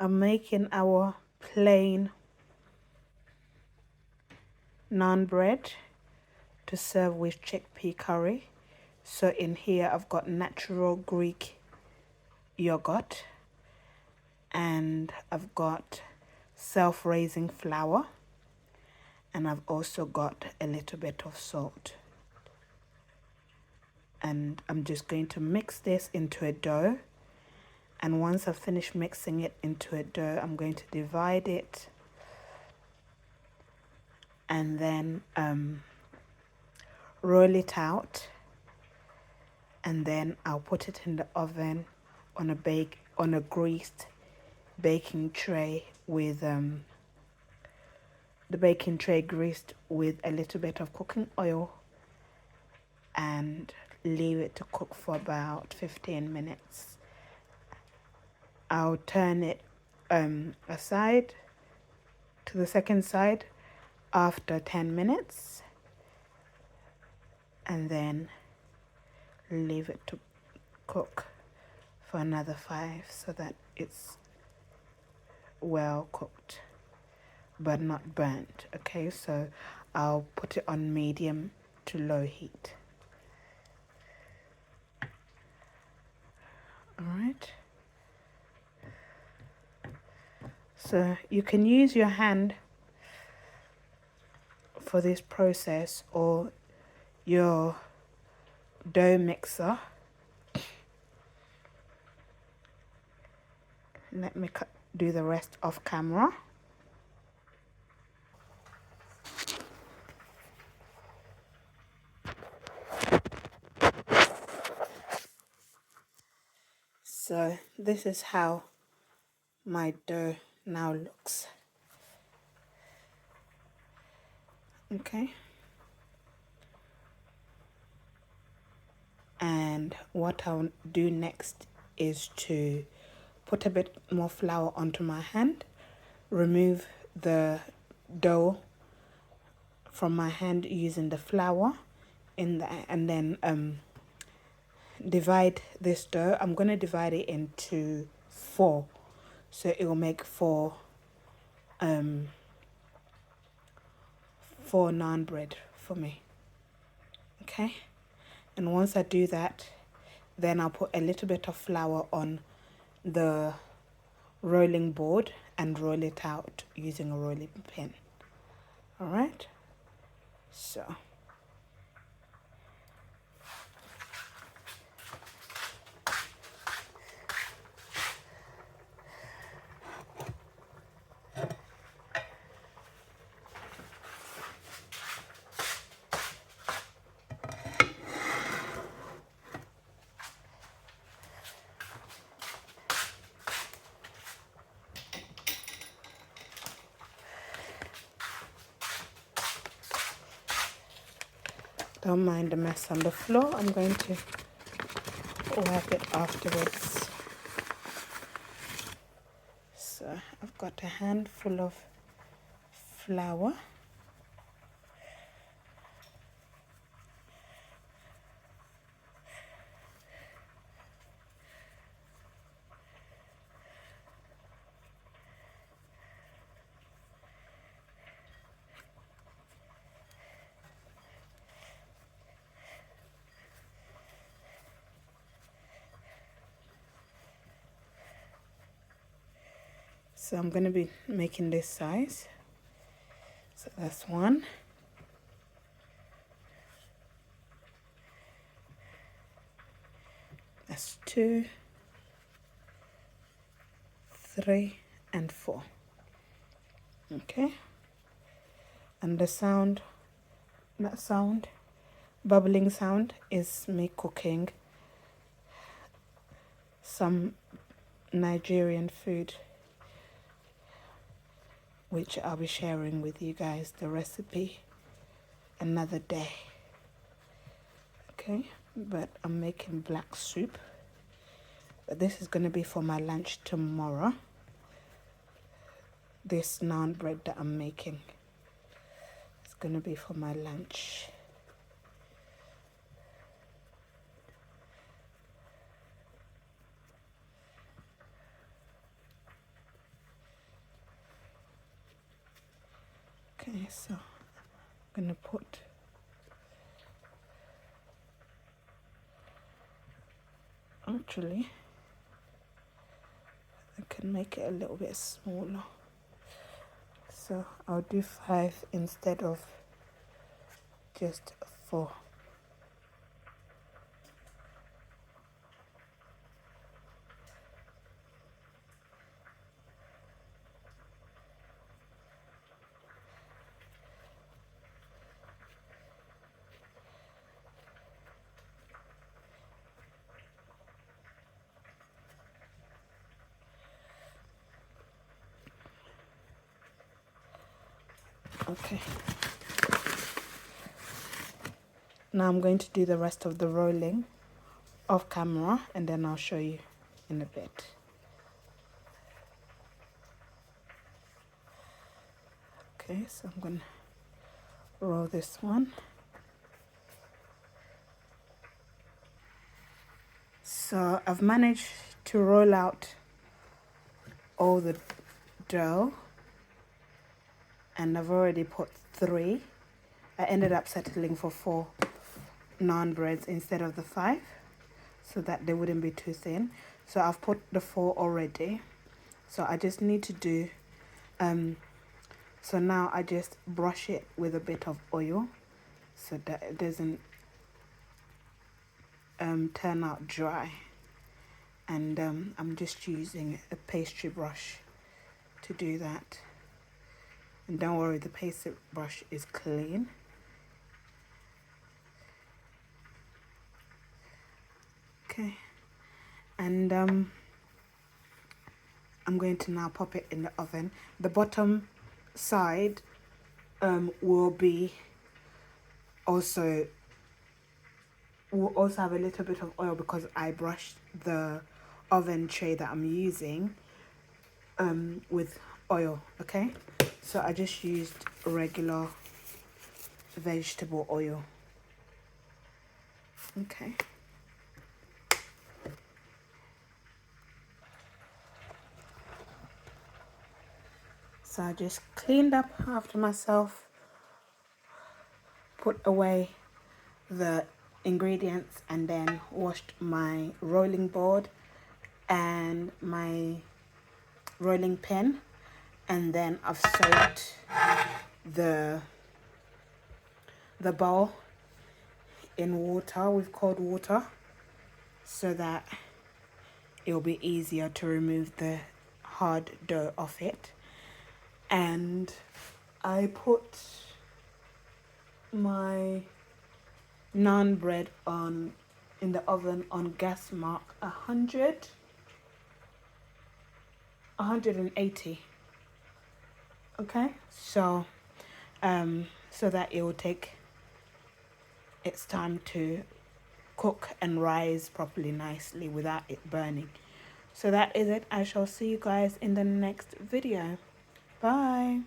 I'm making our plain naan bread to serve with chickpea curry. So in here I've got natural Greek yogurt, and I've got self-raising flour, and I've also got a little bit of salt. And I'm just going to mix this into a dough. And once I've finished mixing it into a dough, I'm going to divide it and then roll it out, and then I'll put it in the oven on a greased baking tray with the baking tray greased with a little bit of cooking oil, and leave it to cook for about 15 minutes. I'll turn it aside to the second side after 10 minutes, and then leave it to cook for another 5 so that it's well cooked but not burnt. Okay, so I'll put it on medium to low heat. All right, so you can use your hand for this process or your dough mixer. Let me do the rest off camera. So this is how my dough now looks. Okay, and what I'll do next is to put a bit more flour onto my hand, remove the dough from my hand using the flour and then divide this dough. I'm going to divide it into 4, so it will make 4 naan bread for me. Okay, and once I do that, then I'll put a little bit of flour on the rolling board and roll it out using a rolling pin. All right, so don't mind the mess on the floor. I'm going to wipe it afterwards. So I've got a handful of flour. So I'm going to be making this size. So that's 1. That's 2, 3, and 4. Okay. And the sound, that sound, bubbling sound, is me cooking some Nigerian food, which I'll be sharing with you guys the recipe another day. Okay, but I'm making black soup. But this is going to be for my lunch tomorrow. This naan bread that I'm making is going to be for my lunch. so I'm gonna put actually I can make it a little bit smaller, so I'll do 5 instead of just 4. Okay, now I'm going to do the rest of the rolling off camera and then I'll show you in a bit. Okay, so I'm gonna roll this one. So I've managed to roll out all the dough and I've already put 3. I ended up settling for 4 naan breads instead of the 5 so that they wouldn't be too thin. So I've put the 4 already. So I just need to do, so now I just brush it with a bit of oil so that it doesn't turn out dry. And I'm just using a pastry brush to do that. And don't worry, the pastry brush is clean. Okay, and I'm going to now pop it in the oven. The bottom side will also have a little bit of oil because I brushed the oven tray that I'm using with oil. Okay, so I just used regular vegetable oil. Okay, so I just cleaned up after myself, put away the ingredients, and then washed my rolling board and my rolling pin, and then I've soaked the bowl in water, with cold water, so that it'll be easier to remove the hard dough off it. And I put my naan bread in the oven on gas mark 180. Okay, so so that it will take its time to cook and rise properly nicely without it burning. So that is it. I shall see you guys in the next video. Bye.